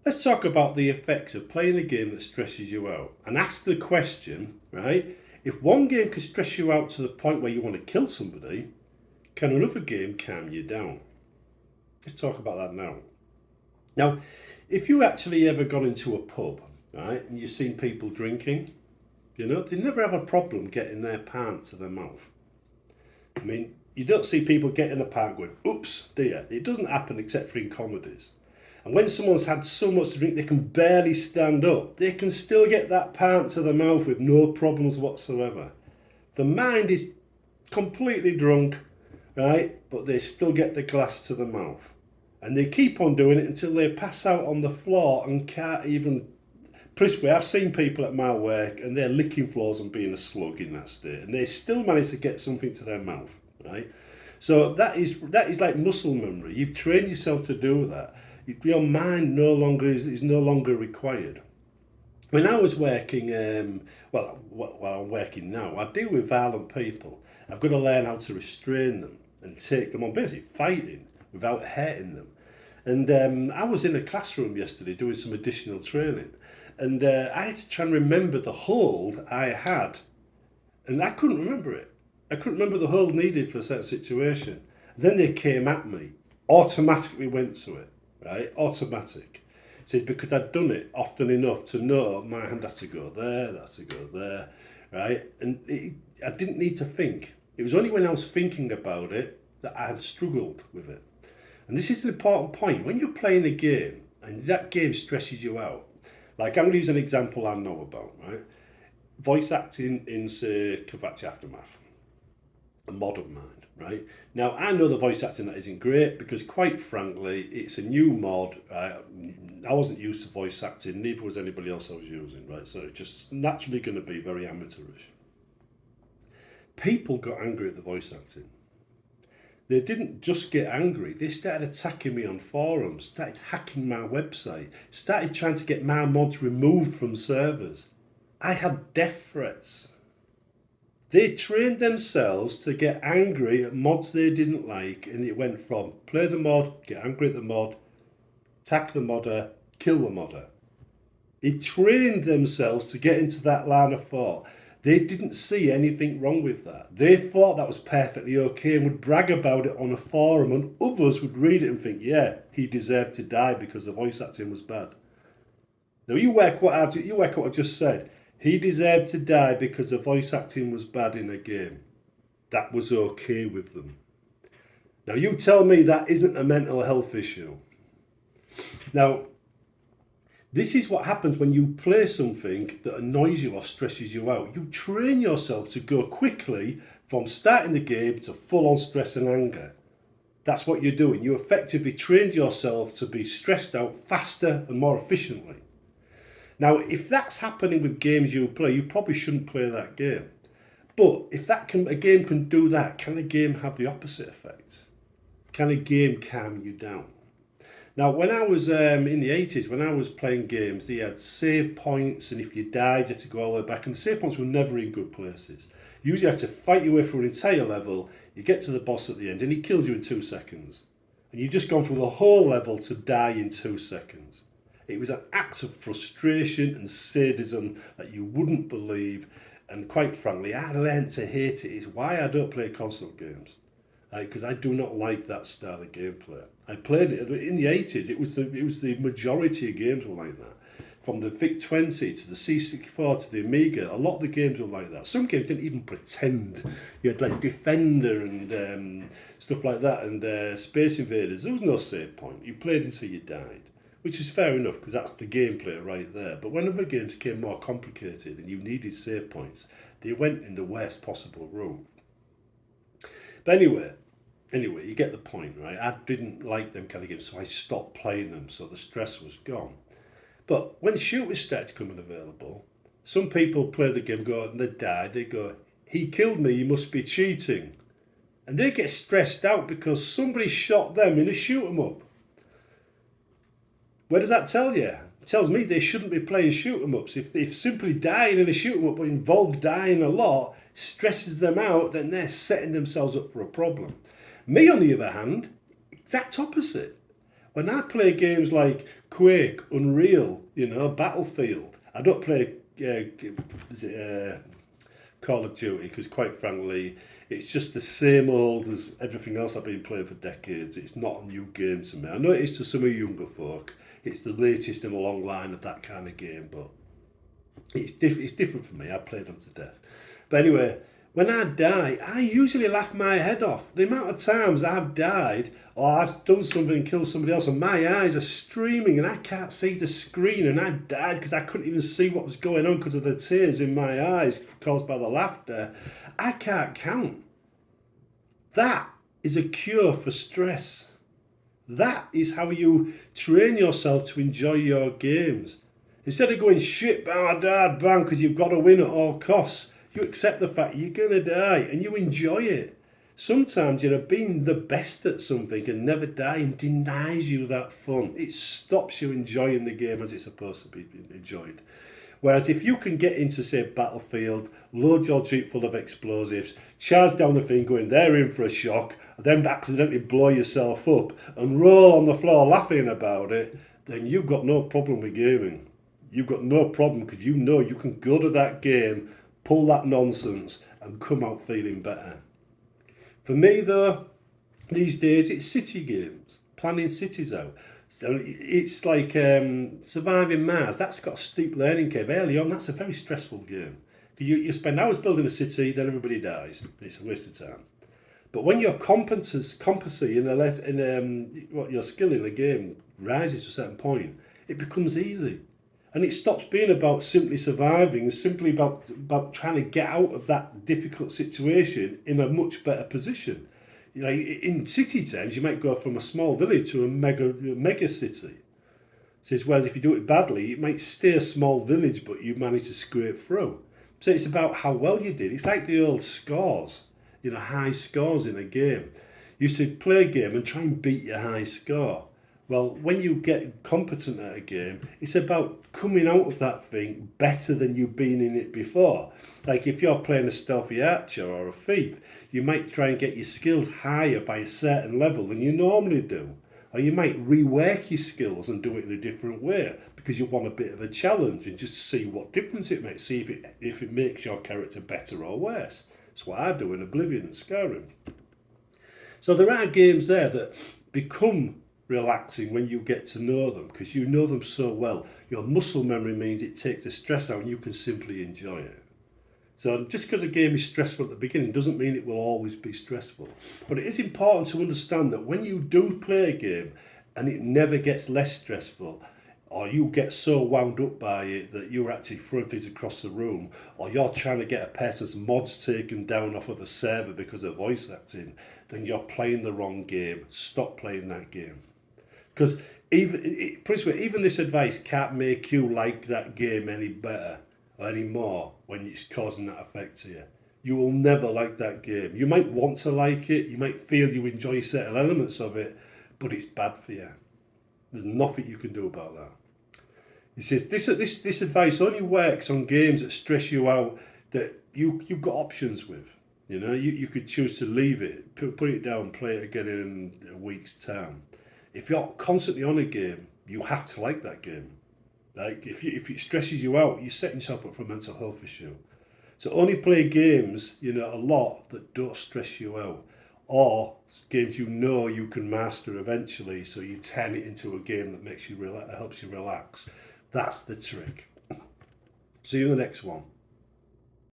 Let's talk about the effects of playing a game that stresses you out and ask the question, right? If one game can stress you out to the point where you want to kill somebody, can another game calm you down? Let's talk about that now. Now, if you actually ever gone into a pub, right, and you've seen people drinking, they never have a problem getting their pint to their mouth. I mean, you don't see people getting a pint going, oops, dear. It doesn't happen except for in comedies. And when someone's had so much to drink they can barely stand up, they can still get that pint to the mouth with no problems whatsoever. The mind is completely drunk, right? But they still get the glass to the mouth. And they keep on doing it until they pass out on the floor and can't even... Principally, I've seen people at my work and they're licking floors and being a slug in that state. And they still manage to get something to their mouth, right? So that is like muscle memory. You've trained yourself to do that. Your mind is no longer required. When I was working, while I'm working now, I deal with violent people. I've got to learn how to restrain them and take them on, basically fighting without hurting them. And I was in a classroom yesterday doing some additional training, and I had to try and remember the hold I had, and I couldn't remember it. I couldn't remember the hold needed for a certain situation. Then they came at me, automatically went to it. Right, automatic. See, because I'd done it often enough to know my hand has to go there, that's to go there, right? And I didn't need to think. It was only when I was thinking about it that I had struggled with it. And this is an important point. When you're playing a game and that game stresses you out, like I'm going to use an example I know about, right? Voice acting in, say, Cavachi Aftermath, a mod of mine. Right now, I know the voice acting that isn't great because, quite frankly, it's a new mod. I wasn't used to voice acting, neither was anybody else I was using. Right, so it's just naturally going to be very amateurish. People got angry at the voice acting. They didn't just get angry; they started attacking me on forums, started hacking my website, started trying to get my mods removed from servers. I had death threats. They trained themselves to get angry at mods they didn't like, and it went from play the mod, get angry at the mod, attack the modder, kill the modder. They trained themselves to get into that line of thought. They didn't see anything wrong with that. They thought that was perfectly okay and would brag about it on a forum, and others would read it and think, yeah, he deserved to die because the voice acting was bad. Now you work what I just said. He deserved to die because the voice acting was bad in a game. That was okay with them. Now you tell me that isn't a mental health issue. Now, this is what happens when you play something that annoys you or stresses you out. You train yourself to go quickly from starting the game to full-on stress and anger. That's what you're doing. You effectively trained yourself to be stressed out faster and more efficiently. Now, if that's happening with games you play, you probably shouldn't play that game. But if a game can do that, can a game have the opposite effect? Can a game calm you down? Now, when I was in the 80s, when I was playing games, they had save points, and if you died, you had to go all the way back. And the save points were never in good places. You usually had to fight your way through an entire level. You get to the boss at the end, and he kills you in 2 seconds. And you've just gone through the whole level to die in 2 seconds. It was an act of frustration and sadism that you wouldn't believe. And quite frankly, I learned to hate it. It's why I don't play console games. Because I do not like that style of gameplay. I played it in the 80s. It was the majority of games were like that. From the VIC-20 to the C64 to the Amiga, a lot of the games were like that. Some games didn't even pretend. You had like Defender and stuff like that, and Space Invaders. There was no save point. You played until you died. Which is fair enough because that's the gameplay right there. But when other games became more complicated and you needed save points, they went in the worst possible route. But anyway, you get the point, right? I didn't like them kind of games, so I stopped playing them, so the stress was gone. But when shooters started coming available, some people play the game, go and they die, they go, he killed me, he must be cheating. And they get stressed out because somebody shot them in a shoot 'em up. Where does that tell you? It tells me they shouldn't be playing shoot 'em ups. If simply dying in a shoot 'em up involves dying a lot, stresses them out, then they're setting themselves up for a problem. Me, on the other hand, exact opposite. When I play games like Quake, Unreal, Battlefield. I don't play Call of Duty because, quite frankly, it's just the same old as everything else I've been playing for decades. It's not a new game to me. I know it is to some of younger folk. It's the latest in a long line of that kind of game, but it's different for me. I played them to death. But anyway, when I die, I usually laugh my head off. The amount of times I've died or I've done something and killed somebody else and my eyes are streaming and I can't see the screen and I died because I couldn't even see what was going on because of the tears in my eyes caused by the laughter, I can't count. That is a cure for stress. That is how you train yourself to enjoy your games. Instead of going shit, bang, dad, bang, because you've got to win at all costs, you accept the fact you're going to die and you enjoy it. Sometimes, being the best at something and never dying denies you that fun. It stops you enjoying the game as it's supposed to be enjoyed. Whereas if you can get into, say, Battlefield, load your Jeep full of explosives, charge down the thing going, they're in for a shock, then accidentally blow yourself up and roll on the floor laughing about it, then you've got no problem with gaming. You've got no problem because you know you can go to that game, pull that nonsense and come out feeling better. For me though, these days it's city games, planning cities out. So it's like Surviving Mars. That's got a steep learning curve. Early on, that's a very stressful game. You spend hours building a city, then everybody dies. It's a waste of time. But when your competency in what your skill in the game rises to a certain point, it becomes easy. And it stops being about simply surviving and simply about trying to get out of that difficult situation in a much better position. In city terms, you might go from a small village to a mega city. Whereas if you do it badly, it might stay a small village, but you manage to scrape through. So it's about how well you did. It's like the old scores, high scores in a game. You should play a game and try and beat your high score. Well, when you get competent at a game, it's about coming out of that thing better than you've been in it before. Like if you're playing a stealthy archer or a thief, you might try and get your skills higher by a certain level than you normally do. Or you might rework your skills and do it in a different way because you want a bit of a challenge and just see what difference it makes, see if it makes your character better or worse. That's what I do in Oblivion and Skyrim. So there are games there that become relaxing when you get to know them because you know them so well. Your muscle memory means it takes the stress out and you can simply enjoy it. So just because a game is stressful at the beginning doesn't mean it will always be stressful. But it is important to understand that when you do play a game and it never gets less stressful, or you get so wound up by it that you're actually throwing things across the room, or you're trying to get a person's mods taken down off of a server because of voice acting, then you're playing the wrong game. Stop playing that game. Because even this advice can't make you like that game any better or any more when it's causing that effect to you. You will never like that game. You might want to like it, you might feel you enjoy certain elements of it, but it's bad for you. There's nothing you can do about that. He says this advice only works on games that stress you out, that you've got options with. You could choose to leave it, put it down, play it again in a week's time. If you're constantly on a game, you have to like that game. Like if it stresses you out, you're setting yourself up for a mental health issue. So only play games, a lot that don't stress you out, or games you can master eventually. So you turn it into a game that makes you helps you relax. That's the trick. See you in the next one.